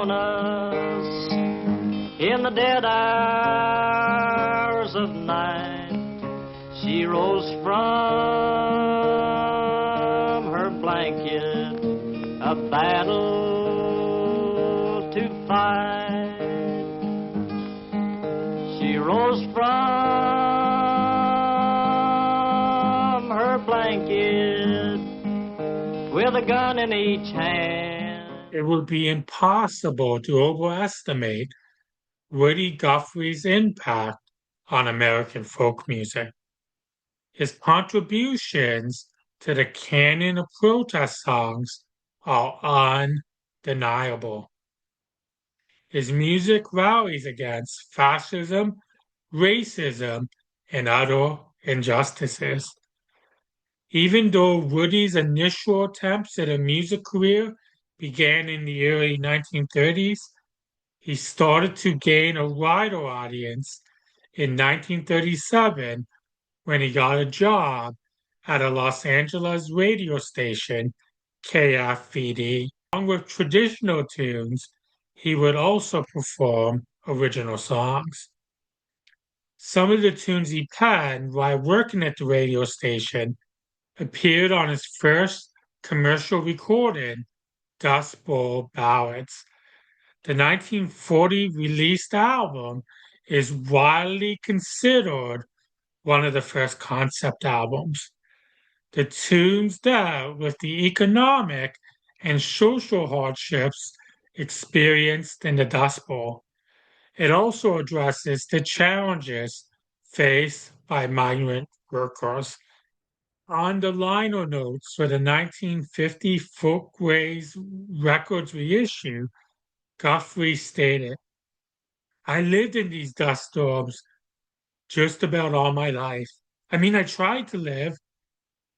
on us in the dead hours of night. She rose from her blanket, a battle to fight. She rose from her blanket with a gun in each hand. It would be impossible to overestimate Woody Guthrie's impact on American folk music. His contributions to the canon of protest songs are undeniable. His music rallies against fascism, racism, and other injustices. Even though Woody's initial attempts at a music career began in the early 1930s, he started to gain a wider audience in 1937 when he got a job at a Los Angeles radio station, KFVD. Along with traditional tunes, he would also perform original songs. Some of the tunes he penned while working at the radio station appeared on his first commercial recording, Dust Bowl Ballads. The 1940 released album is widely considered one of the first concept albums. The tunes dealt with the economic and social hardships experienced in the Dust Bowl. It also addresses the challenges faced by migrant workers. On the liner notes for the 1950 Folkways Records reissue, Guthrie stated, "I lived in these dust storms just about all my life. I mean, I tried to live.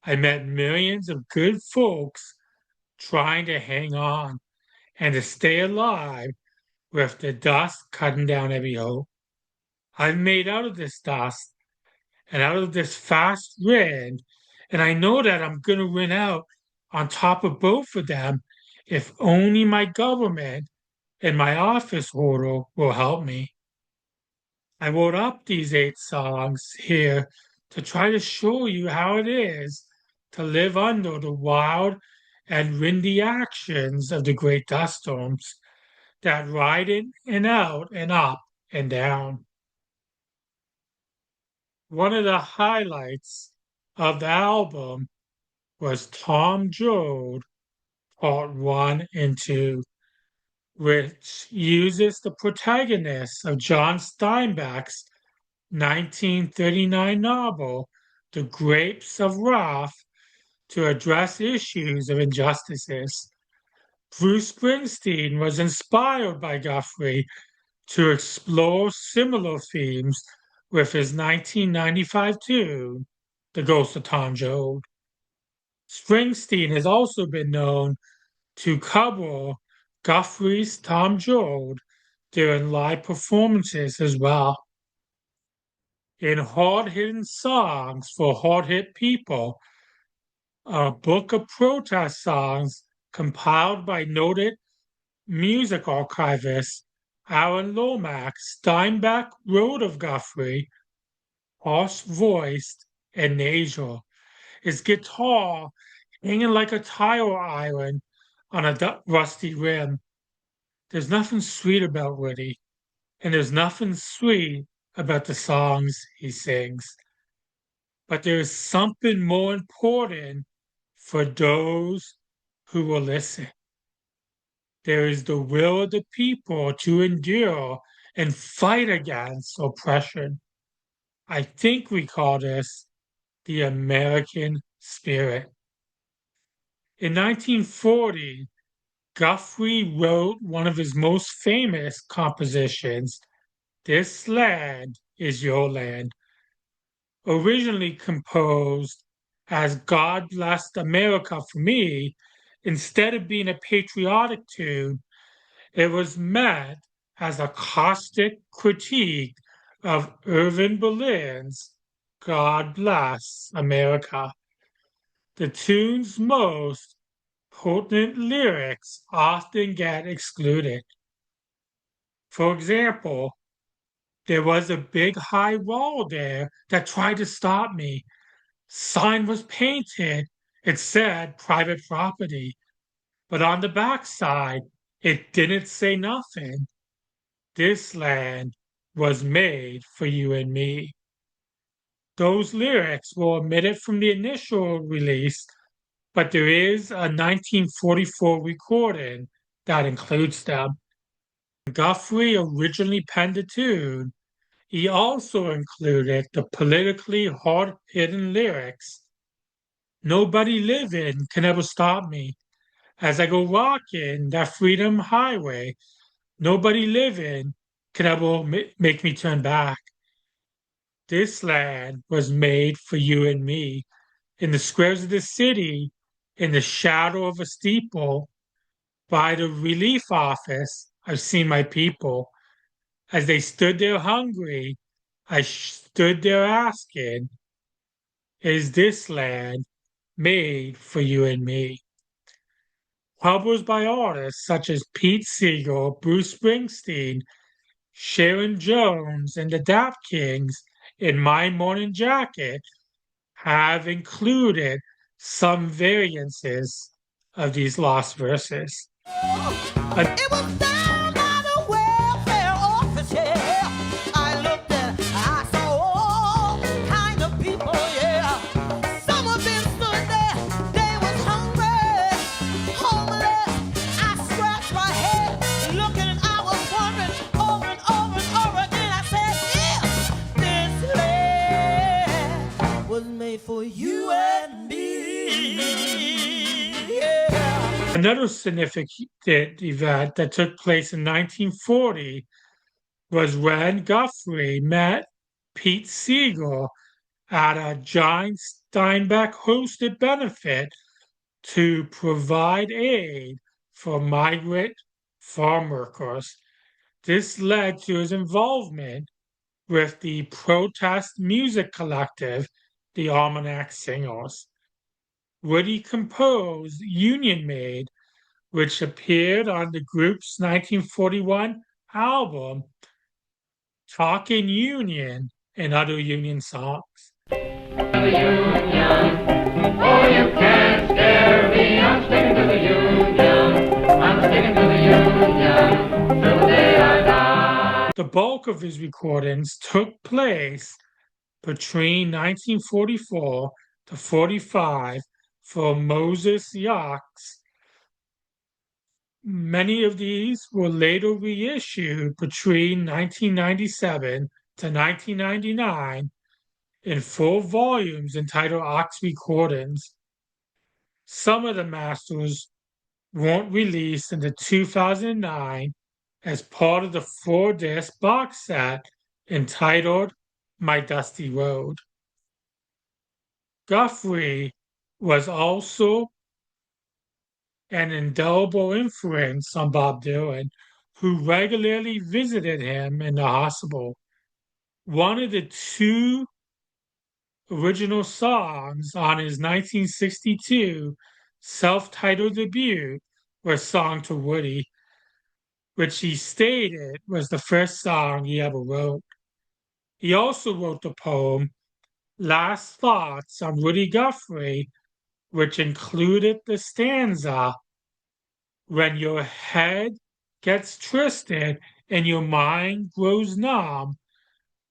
I met millions of good folks trying to hang on and to stay alive with the dust cutting down every hope. I've made out of this dust and out of this fast wind, and I know that I'm going to win out on top of both of them if only my government and my office holder will help me. I wrote up these 8 songs here to try to show you how it is to live under the wild and windy actions of the great dust storms that ride in and out and up and down." One of the highlights of the album was Tom Joad, Part 1 and 2, which uses the protagonist of John Steinbeck's 1939 novel, The Grapes of Wrath, to address issues of injustices. Bruce Springsteen was inspired by Guthrie to explore similar themes with his 1995 tune, The Ghost of Tom Joad. Springsteen has also been known to cover Guthrie's Tom Joad during live performances as well. In Hard-Hitting Songs for Hard-Hit People, a book of protest songs compiled by noted music archivist Alan Lomax, Steinbeck wrote of Guthrie, harsh-voiced and nasal, his guitar hanging like a tire iron on a rusty rim. There's nothing sweet about Woody, and there's nothing sweet about the songs he sings. But there is something more important for those who will listen. There is the will of the people to endure and fight against oppression. I think we call this the American spirit. In 1940, Guthrie wrote one of his most famous compositions, This Land Is Your Land. Originally composed as God Blessed America for Me, instead of being a patriotic tune, it was meant as a caustic critique of Irving Berlin's God Bless America. The tune's most potent lyrics often get excluded. For example, there was a big high wall there that tried to stop me. Sign was painted. It said private property. But on the backside, it didn't say nothing. This land was made for you and me. Those lyrics were omitted from the initial release, but there is a 1944 recording that includes them. Guthrie originally penned the tune. He also included the politically hard-hitting lyrics. Nobody living can ever stop me. As I go rocking that freedom highway, nobody living can ever make me turn back. This land was made for you and me. In the squares of the city, in the shadow of a steeple, by the relief office, I've seen my people. As they stood there hungry, I stood there asking, is this land made for you and me? Published by artists such as Pete Seeger, Bruce Springsteen, Sharon Jones, and the Dap Kings in My Morning Jacket have included some variances of these lost verses. It was down by the welfare office, yeah. I looked and I saw all kind of people, yeah. Some of them stood there, they was hungry, homeless. I scratched my head, looking and I was wondering over and over and over again. I said, if this land was made for you and me, yeah. Another significant event that took place in 1940 was when Guthrie met Pete Seeger at a John Steinbeck hosted benefit to provide aid for migrant farm workers. This led to his involvement with the protest music collective, the Almanac Singers. Woody composed Union Maid, which appeared on the group's 1941 album, Talking Union and Other Union Songs. The Union, oh, you can't scare me. I'm sticking to the Union. I'm sticking to the Union till the day I die. The bulk of his recordings took place between 1944 to 45 for Moses Yachts. Many of these were later reissued between 1997 to 1999 in full volumes entitled Ox Recordings. Some of the masters weren't released until 2009 as part of the 4-disc box set entitled My Dusty Road. Guthrie was also an indelible influence on Bob Dylan, who regularly visited him in the hospital. One of the two original songs on his 1962 self-titled debut was Song to Woody, which he stated was the first song he ever wrote. He also wrote the poem Last Thoughts on Woody Guthrie, which included the stanza, when your head gets twisted and your mind grows numb,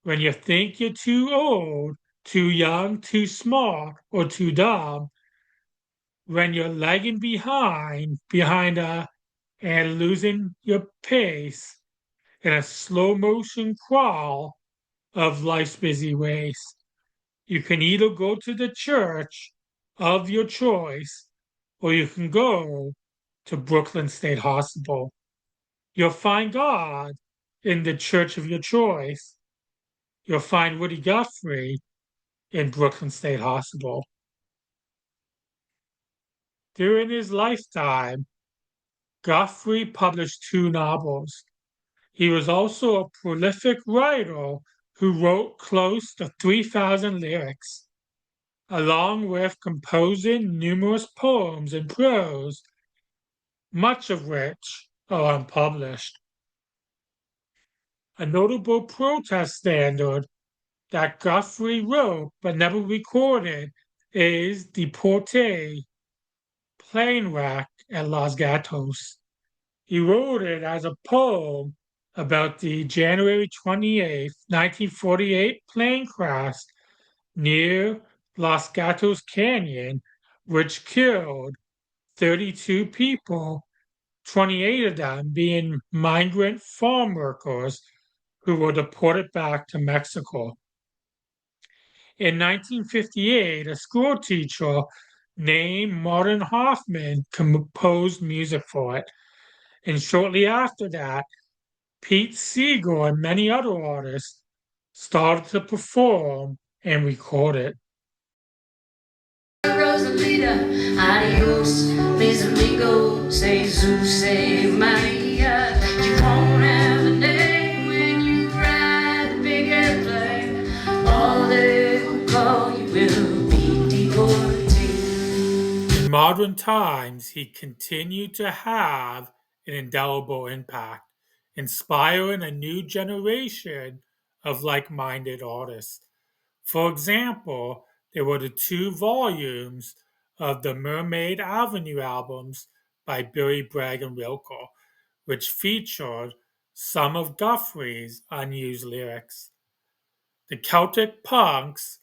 when you think you're too old, too young, too smart, or too dumb, when you're lagging behind and losing your pace in a slow motion crawl of life's busy race. You can either go to the church of your choice, or you can go to Brooklyn State Hospital. You'll find God in the church of your choice. You'll find Woody Guthrie in Brooklyn State Hospital. During his lifetime, Guthrie published 2 novels. He was also a prolific writer who wrote close to 3,000 lyrics, along with composing numerous poems and prose, much of which are unpublished. A notable protest standard that Guthrie wrote but never recorded is Deporte, Plane Wreck at Los Gatos. He wrote it as a poem about the January 28th, 1948 plane crash near Los Gatos Canyon, which killed 32 people, 28 of them being migrant farm workers who were deported back to Mexico. In 1958, a school teacher named Martin Hoffman composed music for it. And shortly after that, Pete Seeger and many other artists started to perform and record it. Rosalita, adios, mis amigos, Jesus, Maria. You won't have a name when you ride the big airplane. All they will call you will be deportee. In modern times, he continued to have an indelible impact, inspiring a new generation of like-minded artists. For example, there were the 2 volumes of the Mermaid Avenue albums by Billy Bragg and Wilco, which featured some of Guthrie's unused lyrics. The Celtic Punks,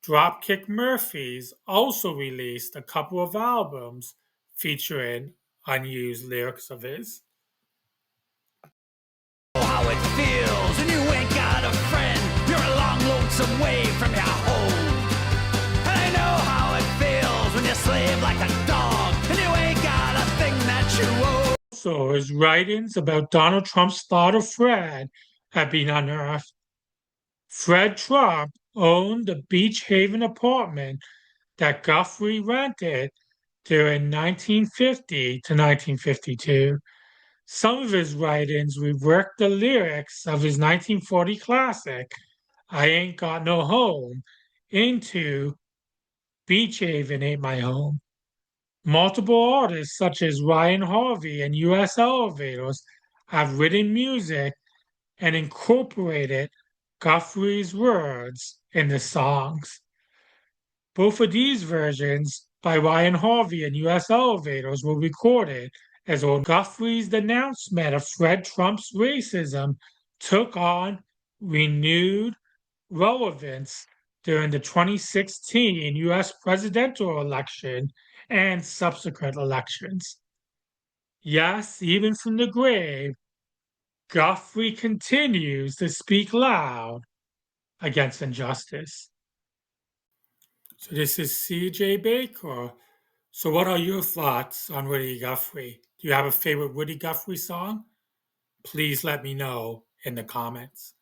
Dropkick Murphys also released a couple of albums featuring unused lyrics of his. How it feels when you ain't got a friend. You're a long, lonesome way from your home. And I know how it feels when you slave like a dog and you ain't got a thing that you owe. Also, his writings about Donald Trump's father Fred have been unearthed. Fred Trump owned the Beach Haven apartment that Guthrie rented during 1950 to 1952. Some of his writings reworked the lyrics of his 1940 classic, I Ain't Got No Home, into Beach Haven Ain't My Home. Multiple artists such as Ryan Harvey and US Elevators have written music and incorporated Guthrie's words in the songs. Both of these versions by Ryan Harvey and US Elevators were recorded as Guthrie's denouncement of Fred Trump's racism took on renewed relevance during the 2016 US presidential election and subsequent elections. Yes, even from the grave, Guthrie continues to speak loud against injustice. So this is C.J. Baker. So what are your thoughts on Woody Guthrie? Do you have a favorite Woody Guthrie song? Please let me know in the comments.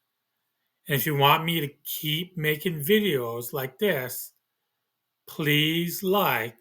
And if you want me to keep making videos like this, please like